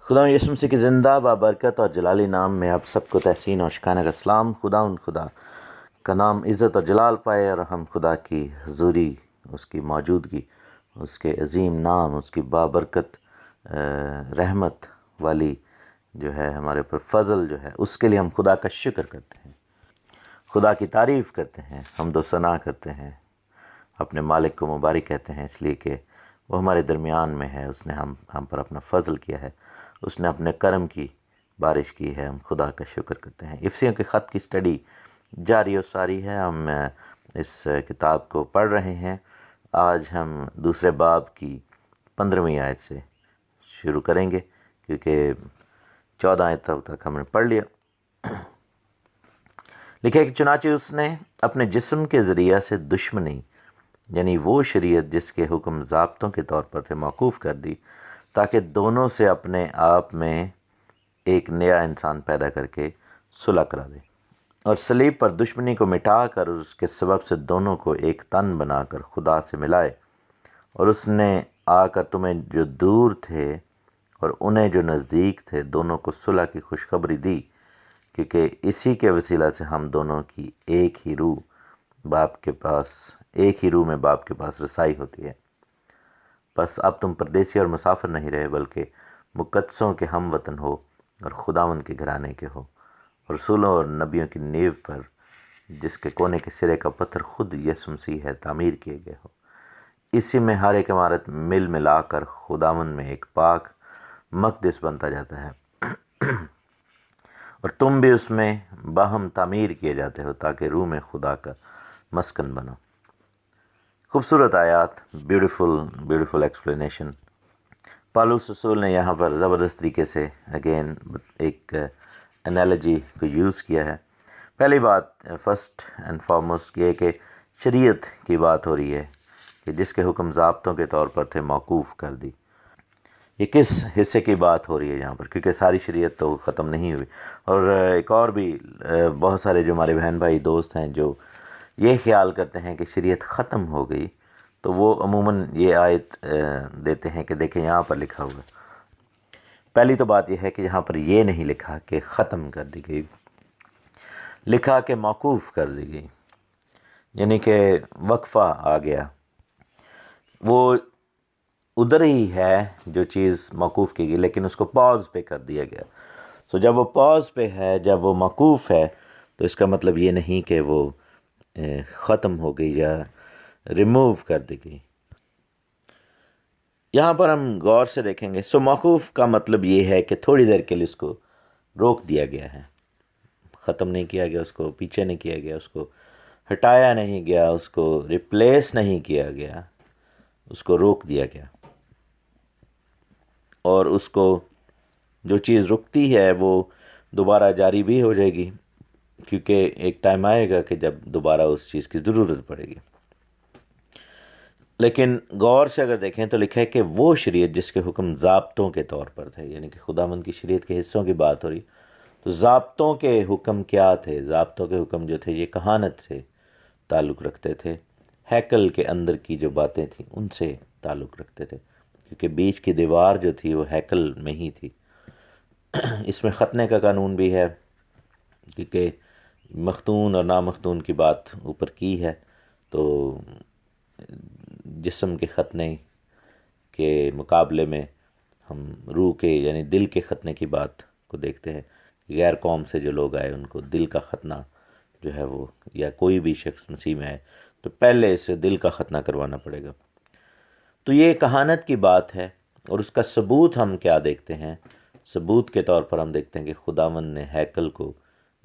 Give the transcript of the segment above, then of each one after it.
خدا یسوع مسیح کی زندہ بابرکت اور جلالی نام میں آپ سب کو تحسین اور شکانہ کا سلام۔ خدا کا نام عزت اور جلال پائے اور ہم خدا کی حضوری، اس کی موجودگی، اس کے عظیم نام، اس کی بابرکت رحمت والی جو ہے ہمارے پر فضل جو ہے، اس کے لیے ہم خدا کا شکر کرتے ہیں، خدا کی تعریف کرتے ہیں، حمد و ثنا کرتے ہیں، اپنے مالک کو مبارک کہتے ہیں، اس لیے کہ وہ ہمارے درمیان میں ہے، اس نے ہم پر اپنا فضل کیا ہے، اس نے اپنے کرم کی بارش کی ہے۔ ہم خدا کا شکر کرتے ہیں۔ افسیوں کے خط کی سٹڈی جاری و ساری ہے۔ ہم اس کتاب کو پڑھ رہے ہیں۔ آج ہم دوسرے باب کی 15ویں آیت سے شروع کریں گے، کیونکہ 14 آیت تک ہم نے پڑھ لیا۔ لکھا ہے کہ چنانچہ اس نے اپنے جسم کے ذریعہ سے دشمنی، یعنی وہ شریعت جس کے حکم ضابطوں کے طور پر تھے، موقوف کر دی، تاکہ دونوں سے اپنے آپ میں ایک نیا انسان پیدا کر کے صلح کرا دے، اور صلیب پر دشمنی کو مٹا کر اس کے سبب سے دونوں کو ایک تن بنا کر خدا سے ملائے۔ اور اس نے آ کر تمہیں جو دور تھے اور انہیں جو نزدیک تھے دونوں کو صلح کی خوشخبری دی، کیونکہ اسی کے وسیلہ سے ہم دونوں کی ایک ہی روح میں باپ کے پاس رسائی ہوتی ہے۔ بس اب تم پردیسی اور مسافر نہیں رہے، بلکہ مقدسوں کے ہم وطن ہو اور خداوند کے گھرانے کے ہو، اور رسولوں اور نبیوں کی نیو پر، جس کے کونے کے سرے کا پتھر خود یسوع مسیح ہے، تعمیر کیے گئے ہو۔ اسی میں ہر ایک عمارت مل ملا کر خداوند میں ایک پاک مقدس بنتا جاتا ہے، اور تم بھی اس میں باہم تعمیر کیے جاتے ہو، تاکہ روح میں خدا کا مسکن بنو۔ خوبصورت آیات، بیوٹیفل ایکسپلینیشن۔ پالوس رسول نے یہاں پر زبردست طریقے سے اگین ایک انالوجی کو یوز کیا ہے۔ پہلی بات، فرسٹ اینڈ فارموسٹ، یہ کہ شریعت کی بات ہو رہی ہے کہ جس کے حکم ضابطوں کے طور پر تھے، موقوف کر دی۔ یہ کس حصے کی بات ہو رہی ہے یہاں پر؟ کیونکہ ساری شریعت تو ختم نہیں ہوئی، اور ایک اور بھی بہت سارے جو ہمارے بہن بھائی دوست ہیں جو یہ خیال کرتے ہیں کہ شریعت ختم ہو گئی، تو وہ عموماً یہ آیت دیتے ہیں کہ دیکھیں یہاں پر لکھا ہوا ہے۔ پہلی تو بات یہ ہے کہ یہاں پر یہ نہیں لکھا کہ ختم کر دی گئی، لکھا کہ موقوف کر دی گئی، یعنی کہ وقفہ آ گیا۔ وہ ادھر ہی ہے جو چیز موقوف کی گئی، لیکن اس کو پاز پہ کر دیا گیا۔ سو جب وہ پاز پہ ہے، جب وہ موقوف ہے، تو اس کا مطلب یہ نہیں کہ وہ ختم ہو گئی یا ریموو کر دی گئی۔ یہاں پر ہم غور سے دیکھیں گے۔ سو موقوف کا مطلب یہ ہے کہ تھوڑی دیر کے لیے اس کو روک دیا گیا ہے، ختم نہیں کیا گیا، اس کو پیچھے نہیں کیا گیا، اس کو ہٹایا نہیں گیا، اس کو ریپلیس نہیں کیا گیا، اس کو روک دیا گیا۔ اور اس کو جو چیز رکتی ہے وہ دوبارہ جاری بھی ہو جائے گی، کیونکہ ایک ٹائم آئے گا کہ جب دوبارہ اس چیز کی ضرورت پڑے گی۔ لیکن غور سے اگر دیکھیں تو لکھا ہے کہ وہ شریعت جس کے حکم ضابطوں کے طور پر تھے، یعنی کہ خداوند کی شریعت کے حصوں کی بات ہو رہی، تو ضابطوں کے حکم کیا تھے؟ ضابطوں کے حکم جو تھے یہ کہانت سے تعلق رکھتے تھے، ہیکل کے اندر کی جو باتیں تھیں ان سے تعلق رکھتے تھے، کیونکہ بیچ کی دیوار جو تھی وہ ہیکل میں ہی تھی۔ اس میں ختنے کا قانون بھی ہے، کیونکہ مختون اور نامختون کی بات اوپر کی ہے، تو جسم کے ختنے کے مقابلے میں ہم روح کے یعنی دل کے ختنے کی بات کو دیکھتے ہیں۔ غیر قوم سے جو لوگ آئے ان کو دل کا ختنہ جو ہے وہ، یا کوئی بھی شخص مسیح میں آئے تو پہلے اسے دل کا ختنہ کروانا پڑے گا۔ تو یہ کہانت کی بات ہے، اور اس کا ثبوت ہم کیا دیکھتے ہیں؟ ثبوت کے طور پر ہم دیکھتے ہیں کہ خداوند نے ہیکل کو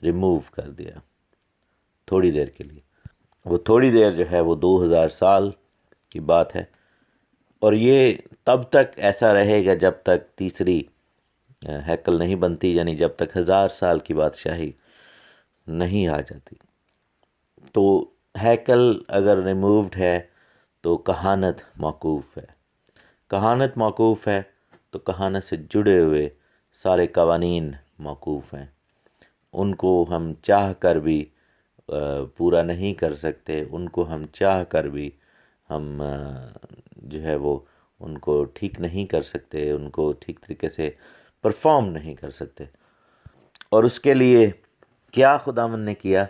ریموو کر دیا تھوڑی دیر کے لیے۔ وہ تھوڑی دیر جو ہے وہ 2000 سال کی بات ہے، اور یہ تب تک ایسا رہے گا جب تک تیسری ہیکل نہیں بنتی، یعنی جب تک 1000 سال کی بادشاہی نہیں آ جاتی۔ تو ہیکل اگر ریمووڈ ہے تو کہانت موقوف ہے۔ کہانت موقوف ہے تو کہانت سے جڑے ہوئے سارے قوانین موقوف ہیں، ان کو ہم چاہ کر بھی پورا نہیں کر سکتے، ان کو ہم چاہ کر بھی ہم جو ہے وہ ان کو ٹھیک نہیں کر سکتے، ان کو ٹھیک طریقے سے پرفارم نہیں کر سکتے۔ اور اس کے لیے کیا خداوند نے کیا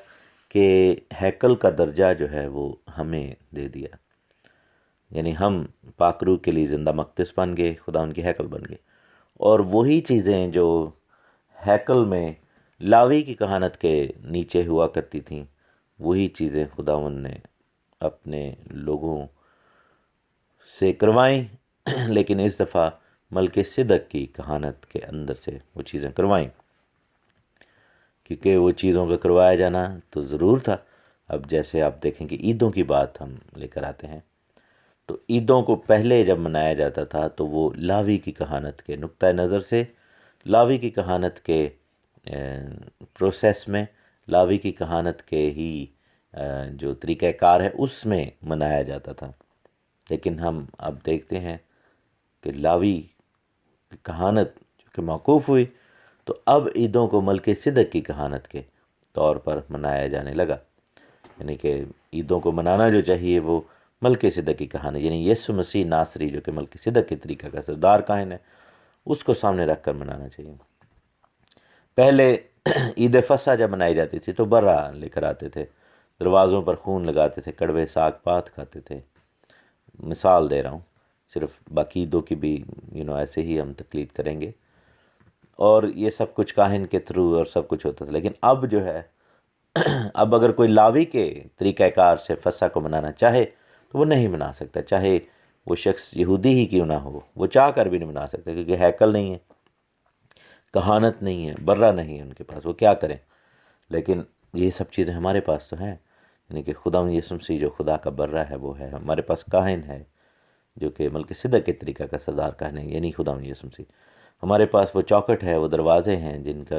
کہ ہیکل کا درجہ جو ہے وہ ہمیں دے دیا، یعنی ہم پاک روح کے لیے زندہ مقدس بن گئے، خداوند کی ہیکل بن گئے۔ اور وہی چیزیں جو ہیکل میں لاوی کی کہانت کے نیچے ہوا کرتی تھیں، وہی چیزیں خداوند نے اپنے لوگوں سے کروائیں، لیکن اس دفعہ ملک صدق کی کہانت کے اندر سے وہ چیزیں کروائیں، کیونکہ وہ چیزوں کا کروایا جانا تو ضرور تھا۔ اب جیسے آپ دیکھیں کہ عیدوں کی بات ہم لے کر آتے ہیں، تو عیدوں کو پہلے جب منایا جاتا تھا تو وہ لاوی کی کہانت کے نقطۂ نظر سے، لاوی کی کہانت کے پروسیس میں، لاوی کی کہانت کے ہی جو طریقہ کار ہے اس میں منایا جاتا تھا۔ لیکن ہم اب دیکھتے ہیں کہ لاوی کی کہانت جو کہ موقوف ہوئی، تو اب عیدوں کو ملک صدق کی کہانت کے طور پر منایا جانے لگا، یعنی کہ عیدوں کو منانا جو چاہیے وہ ملک صدق کی کہانی، یعنی یسوع مسیح ناصری جو کہ ملک صدق کے طریقہ کا سردار کاہن ہے، اس کو سامنے رکھ کر منانا چاہیے۔ پہلے عید فصح جب منائی جاتی تھی تو برہ لے کر آتے تھے، دروازوں پر خون لگاتے تھے، کڑوے ساگ پات کھاتے تھے۔ مثال دے رہا ہوں، صرف باقی عیدوں کی بھی ایسے ہی ہم تقلید کریں گے، اور یہ سب کچھ کاہن کے تھرو اور سب کچھ ہوتا تھا۔ لیکن اب جو ہے، اب اگر کوئی لاوی کے طریقہ کار سے فصح کو منانا چاہے تو وہ نہیں منا سکتا، چاہے وہ شخص یہودی ہی کیوں نہ ہو، وہ چاہ کر بھی نہیں منا سکتا، کیونکہ ہیکل نہیں ہے، کہانت نہیں ہے، برہ نہیں ہے ان کے پاس، وہ کیا کریں۔ لیکن یہ سب چیزیں ہمارے پاس تو ہیں، یعنی کہ خدا یسوع مسیح جو خدا کا برہ ہے وہ ہے، ہمارے پاس کاہن ہے جو کہ ملک صدق کے طریقہ کا سردار کاہن ہے، یعنی خدا یسوع مسیح۔ ہمارے پاس وہ چوکٹ ہے، وہ دروازے ہیں جن کا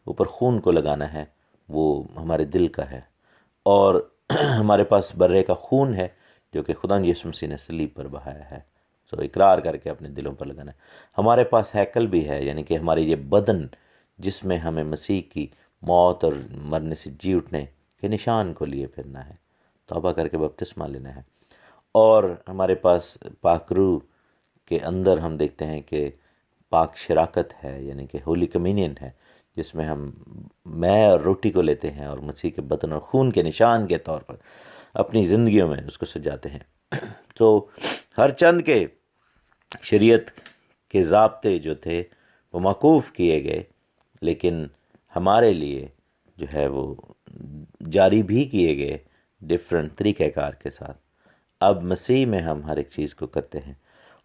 اوپر خون کو لگانا ہے، وہ ہمارے دل کا ہے، اور ہمارے پاس برے کا خون ہے جو کہ خدا یسوع مسیح نے صلیب پر بہایا ہے، سو اقرار کر کے اپنے دلوں پر لگانا ہے۔ ہمارے پاس ہیکل بھی ہے، یعنی کہ ہمارے یہ بدن جس میں ہمیں مسیح کی موت اور مرنے سے جی اٹھنے کے نشان کو لیے پھرنا ہے، توبہ کر کے بپتسمہ لینا ہے۔ اور ہمارے پاس پاک روح کے اندر ہم دیکھتے ہیں کہ پاک شراکت ہے، یعنی کہ ہولی کمینین ہے، جس میں ہم مے اور روٹی کو لیتے ہیں اور مسیح کے بدن اور خون کے نشان کے طور پر اپنی زندگیوں میں اس کو سجاتے ہیں۔ تو ہر چند کے شریعت کے ضابطے جو تھے وہ موقوف کیے گئے، لیکن ہمارے لیے جو ہے وہ جاری بھی کیے گئے ڈیفرنٹ طریقہ کار کے ساتھ۔ اب مسیح میں ہم ہر ایک چیز کو کرتے ہیں،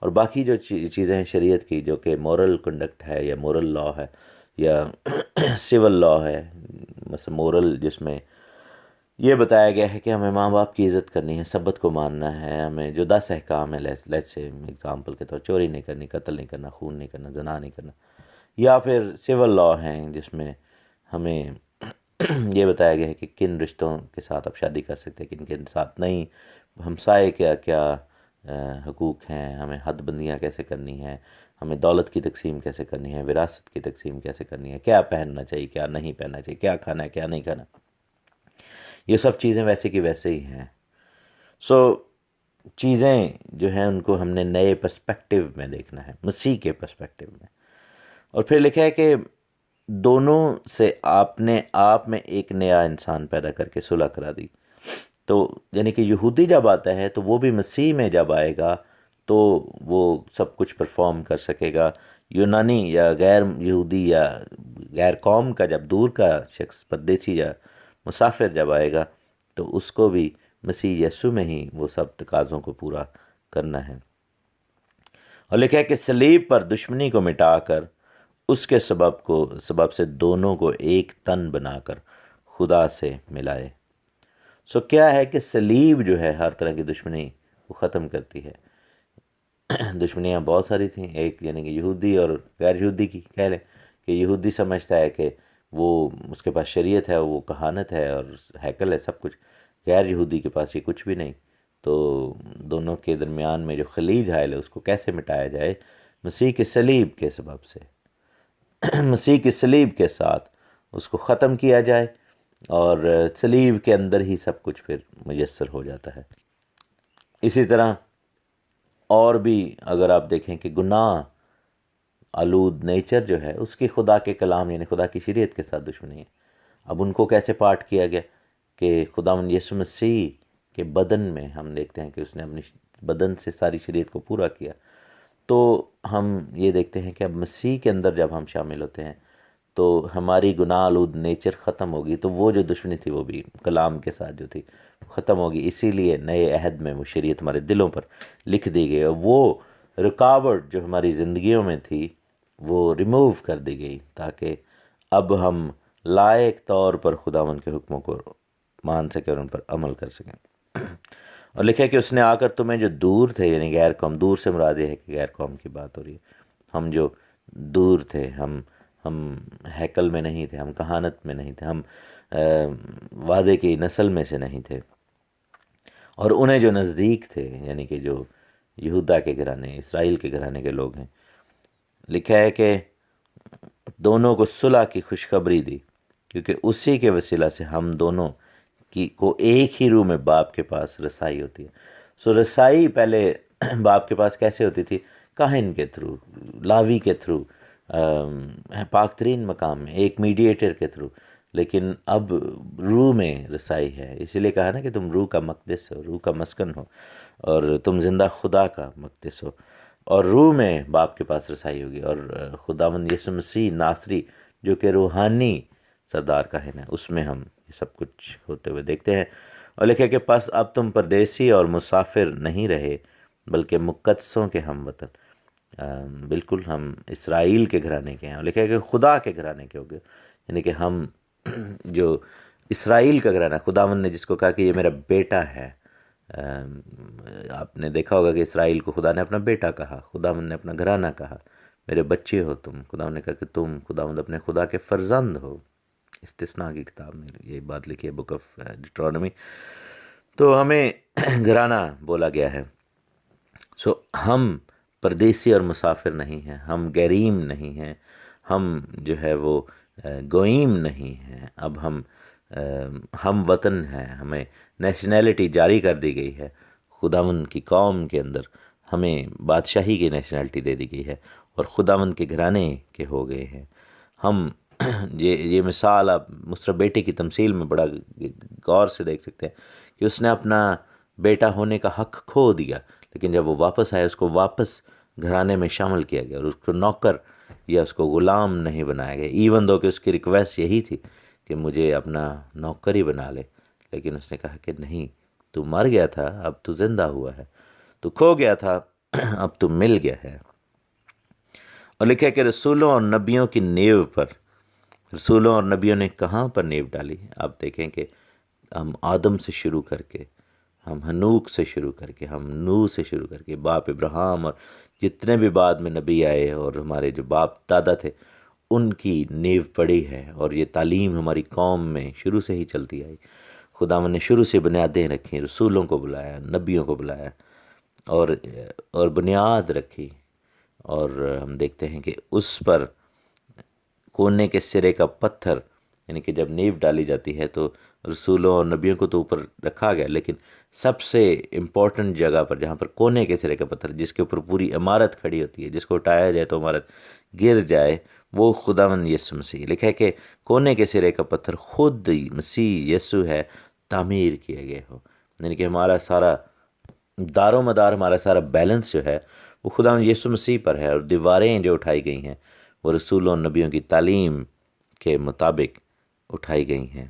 اور باقی جو چیزیں ہیں شریعت کی جو کہ مورل کنڈکٹ ہے یا مورل لا ہے یا سول لا ہے، مثلا مورل جس میں یہ بتایا گیا ہے کہ ہمیں ماں باپ کی عزت کرنی ہے، سبت کو ماننا ہے، ہمیں جو 10 احکام ہے، لیٹ سے ایگزامپل کے طور چوری نہیں کرنی، قتل نہیں کرنا، خون نہیں کرنا، زنا نہیں کرنا، یا پھر سول لا ہیں جس میں ہمیں یہ بتایا گیا ہے کہ کن رشتوں کے ساتھ آپ شادی کر سکتے ہیں، کن کے ساتھ نہیں، ہمسائے کیا کیا حقوق ہیں، ہمیں حد بندیاں کیسے کرنی ہیں، ہمیں دولت کی تقسیم کیسے کرنی ہے، وراثت کی تقسیم کیسے کرنی ہے، کیا پہننا چاہیے، کیا نہیں پہننا چاہیے، کیا کھانا ہے، کیا نہیں کھانا، یہ سب چیزیں ویسے کی ویسے ہی ہیں۔ سو چیزیں جو ہیں ان کو ہم نے نئے پرسپیکٹیو میں دیکھنا ہے، مسیح کے پرسپیکٹیو میں۔ اور پھر لکھا ہے کہ دونوں سے آپ نے آپ میں ایک نیا انسان پیدا کر کے صلح کرا دی۔ تو یعنی کہ یہودی جب آتا ہے تو وہ بھی مسیح میں جب آئے گا تو وہ سب کچھ پرفارم کر سکے گا۔ یونانی یا غیر یہودی یا غیر قوم کا جب دور کا شخص، پردیسی یا مسافر جب آئے گا تو اس کو بھی مسیح یسوع میں ہی وہ سب تقاضوں کو پورا کرنا ہے۔ اور لکھا ہے کہ صلیب پر دشمنی کو مٹا کر اس کے سبب سے دونوں کو ایک تن بنا کر خدا سے ملائے۔ سو کیا ہے کہ صلیب جو ہے ہر طرح کی دشمنی وہ ختم کرتی ہے۔ دشمنیاں بہت ساری تھیں، ایک یعنی کہ یہودی اور غیر یہودی کی کہہ لیں کہ یہودی سمجھتا ہے کہ وہ اس کے پاس شریعت ہے، وہ کہانت ہے اور ہیکل ہے، سب کچھ۔ غیر یہودی کے پاس یہ کچھ بھی نہیں۔ تو دونوں کے درمیان میں جو خلیج حائل ہے اس کو کیسے مٹایا جائے؟ مسیح کے صلیب کے سبب سے، مسیح کی صلیب کے ساتھ اس کو ختم کیا جائے، اور صلیب کے اندر ہی سب کچھ پھر میسر ہو جاتا ہے۔ اسی طرح اور بھی اگر آپ دیکھیں کہ گناہ آلود نیچر جو ہے اس کی خدا کے کلام یعنی خدا کی شریعت کے ساتھ دشمنی ہے۔ اب ان کو کیسے پارٹ کیا گیا کہ خداوند یسوع مسیح کے بدن میں ہم دیکھتے ہیں کہ اس نے اپنی بدن سے ساری شریعت کو پورا کیا، تو ہم یہ دیکھتے ہیں کہ اب مسیح کے اندر جب ہم شامل ہوتے ہیں تو ہماری گناہ آلود نیچر ختم ہوگی، تو وہ جو دشمنی تھی وہ بھی کلام کے ساتھ جو تھی ختم ہوگی۔ اسی لیے نئے عہد میں وہ شریعت ہمارے دلوں پر لکھ دی گئی، اور وہ رکاوٹ جو ہماری زندگیوں میں تھی وہ ریموو کر دی گئی، تاکہ اب ہم لائق طور پر خداوند کے حکموں کو مان سکیں اور ان پر عمل کر سکیں۔ اور لکھا ہے کہ اس نے آ کر تمہیں جو دور تھے یعنی غیر قوم، دور سے مراد یہ ہے کہ غیر قوم کی بات ہو رہی ہے، ہم جو دور تھے، ہم ہیکل میں نہیں تھے، ہم کہانت میں نہیں تھے، ہم وعدے کی نسل میں سے نہیں تھے، اور انہیں جو نزدیک تھے یعنی کہ جو یہودا کے گھرانے، اسرائیل کے گھرانے کے لوگ ہیں، لکھا ہے کہ دونوں کو صلح کی خوشخبری دی، کیونکہ اسی کے وسیلہ سے ہم دونوں کو ایک ہی روح میں باپ کے پاس رسائی ہوتی ہے۔ سو رسائی پہلے باپ کے پاس کیسے ہوتی تھی؟ کاہن کے تھرو، لاوی کے تھرو، پاک ترین مقام میں ایک میڈیٹر کے تھرو، لیکن اب روح میں رسائی ہے۔ اسی لیے کہا نا کہ تم روح کا مقدس ہو، روح کا مسکن ہو، اور تم زندہ خدا کا مقدس ہو، اور روح میں باپ کے پاس رسائی ہوگی، اور خداوند یسوع مسیح ناصری جو کہ روحانی سردار کاہن ہے، اس میں ہم یہ سب کچھ ہوتے ہوئے دیکھتے ہیں۔ اور لکھا کہ پس اب تم پردیسی اور مسافر نہیں رہے بلکہ مقدسوں کے ہم وطن، بالکل ہم اسرائیل کے گھرانے کے ہیں، اور لکھا ہے کہ خدا کے گھرانے کے ہو گئے، یعنی کہ ہم جو اسرائیل کا گھرانہ، خداوند نے جس کو کہا کہ یہ میرا بیٹا ہے، آپ نے دیکھا ہوگا کہ اسرائیل کو خدا نے اپنا بیٹا کہا، خداوند نے اپنا گھرانہ کہا، میرے بچے ہو تم، خداوند نے کہا کہ تم خداوند اپنے خدا کے فرزند ہو۔ استثناء کی کتاب میں یہ بات لکھی ہے، بک آف ڈیٹرانومی۔ تو ہمیں گھرانہ بولا گیا ہے۔ سو ہم پردیسی اور مسافر نہیں ہیں، ہم گریم نہیں ہیں، ہم جو ہے وہ گوئیم نہیں ہیں، اب ہم وطن ہیں، ہمیں نیشنلٹی جاری کر دی گئی ہے، خداوند کی قوم کے اندر ہمیں بادشاہی کی نیشنلٹی دے دی گئی ہے، اور خداوند کے گھرانے کے ہو گئے ہیں ہم۔ یہ مثال آپ مصطفی بیٹے کی تمثیل میں بڑا غور سے دیکھ سکتے ہیں کہ اس نے اپنا بیٹا ہونے کا حق کھو دیا، لیکن جب وہ واپس آیا اس کو واپس گھرانے میں شامل کیا گیا، اور اس کو نوکر یا اس کو غلام نہیں بنایا گیا، ایون دو کہ اس کی ریکویسٹ یہی تھی کہ مجھے اپنا نوکر ہی بنا لے، لیکن اس نے کہا کہ نہیں، تو مر گیا تھا، اب تو زندہ ہوا ہے، تو کھو گیا تھا، اب تو مل گیا ہے۔ اور لکھا ہے کہ رسولوں اور نبیوں کی نیو پر، رسولوں اور نبیوں نے کہاں پر نیو ڈالی؟ آپ دیکھیں کہ ہم آدم سے شروع کر کے، ہم ہنوک سے شروع کر کے، ہم نوح سے شروع کر کے، باپ ابراہیم اور جتنے بھی بعد میں نبی آئے اور ہمارے جو باپ دادا تھے ان کی نیو پڑی ہے، اور یہ تعلیم ہماری قوم میں شروع سے ہی چلتی آئی۔ خداوند نے شروع سے بنیادیں رکھی، رسولوں کو بلایا، نبیوں کو بلایا، اور بنیاد رکھی، اور ہم دیکھتے ہیں کہ اس پر کونے کے سرے کا پتھر، یعنی کہ جب نیو ڈالی جاتی ہے تو رسولوں اور نبیوں کو تو اوپر رکھا گیا، لیکن سب سے امپورٹنٹ جگہ پر جہاں پر کونے کے سرے کا پتھر جس کے اوپر پوری عمارت کھڑی ہوتی ہے، جس کو اٹھایا جائے تو عمارت گر جائے، وہ خداوند یسوع مسیح۔ لکھا ہے کہ کونے کے سرے کا پتھر خود مسیح یسوع ہے، تعمیر کیے گئے ہو، یعنی کہ ہمارا سارا دار و مدار، ہمارا سارا بیلنس جو ہے وہ خداوند یسوع مسیح پر ہے، اور دیواریں جو اٹھائی گئی ہیں وہ رسولوں اور نبیوں کی تعلیم کے مطابق اٹھائی گئی ہیں۔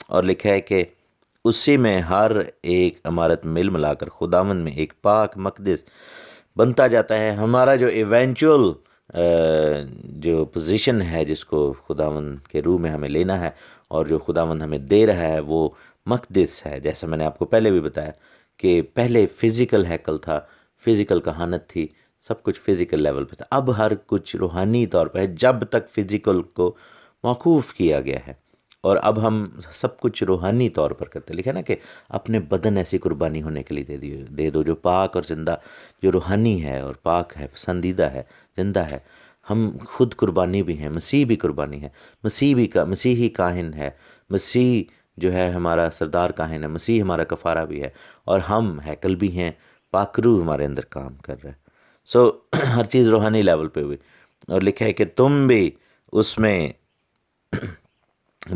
اور لکھا ہے کہ اسی میں ہر ایک عمارت مل ملا کر خداوند میں ایک پاک مقدس بنتا جاتا ہے۔ ہمارا جو ایونچول جو پوزیشن ہے جس کو خداوند کے روح میں ہمیں لینا ہے اور جو خداوند ہمیں دے رہا ہے وہ مقدس ہے، جیسا میں نے آپ کو پہلے بھی بتایا کہ پہلے فزیکل ہیکل تھا، فزیکل کہانت تھی، سب کچھ فزیکل لیول پہ تھا، اب ہر کچھ روحانی طور پہ ہے، جب تک فزیکل کو موقوف کیا گیا ہے، اور اب ہم سب کچھ روحانی طور پر کرتے ہیں۔ لکھا نا کہ اپنے بدن ایسی قربانی ہونے کے لیے دے دو جو پاک اور زندہ، جو روحانی ہے اور پاک ہے، پسندیدہ ہے، زندہ ہے۔ ہم خود قربانی بھی ہیں، مسیح بھی قربانی ہے، مسیحی کاہن ہے، مسیح جو ہے ہمارا سردار کاہن ہے، مسیح ہمارا کفارہ بھی ہے، اور ہم ہیکل بھی ہیں، پاک روح ہمارے اندر کام کر رہا ہے۔ سو ہر چیز روحانی لیول پہ ہوئی۔ اور لکھا ہے کہ تم بھی اس میں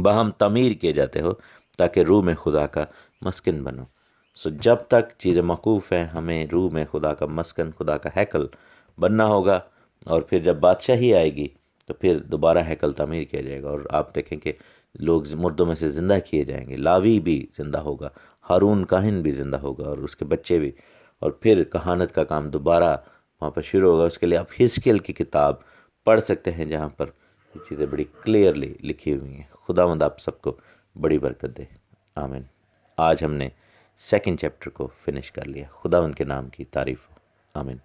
باہم تعمیر کیے جاتے ہو تاکہ روح میں خدا کا مسکن بنو. سو جب تک چیزیں موقوف ہیں ہمیں روح میں خدا کا مسکن، خدا کا ہیکل بننا ہوگا. اور پھر جب بادشاہی آئے گی تو پھر دوبارہ ہیکل تعمیر کیا جائے گا، اور آپ دیکھیں کہ لوگ مردوں میں سے زندہ کیے جائیں گے. لاوی بھی زندہ ہوگا، ہارون کاہن بھی زندہ ہوگا اور اس کے بچے بھی، اور پھر کہانت کا کام دوبارہ وہاں پر شروع ہوگا. اس کے لیے آپ حزقیل کی کتاب پڑھ سکتے ہیں جہاں پر یہ چیزیں بڑی کلیئرلی لکھی ہوئی ہیں. خداوند آپ سب کو بڑی برکت دے. آمین. آج ہم نے 2 چیپٹر کو فنش کر لیا. خداوند کے نام کی تعریف ہو. آمین.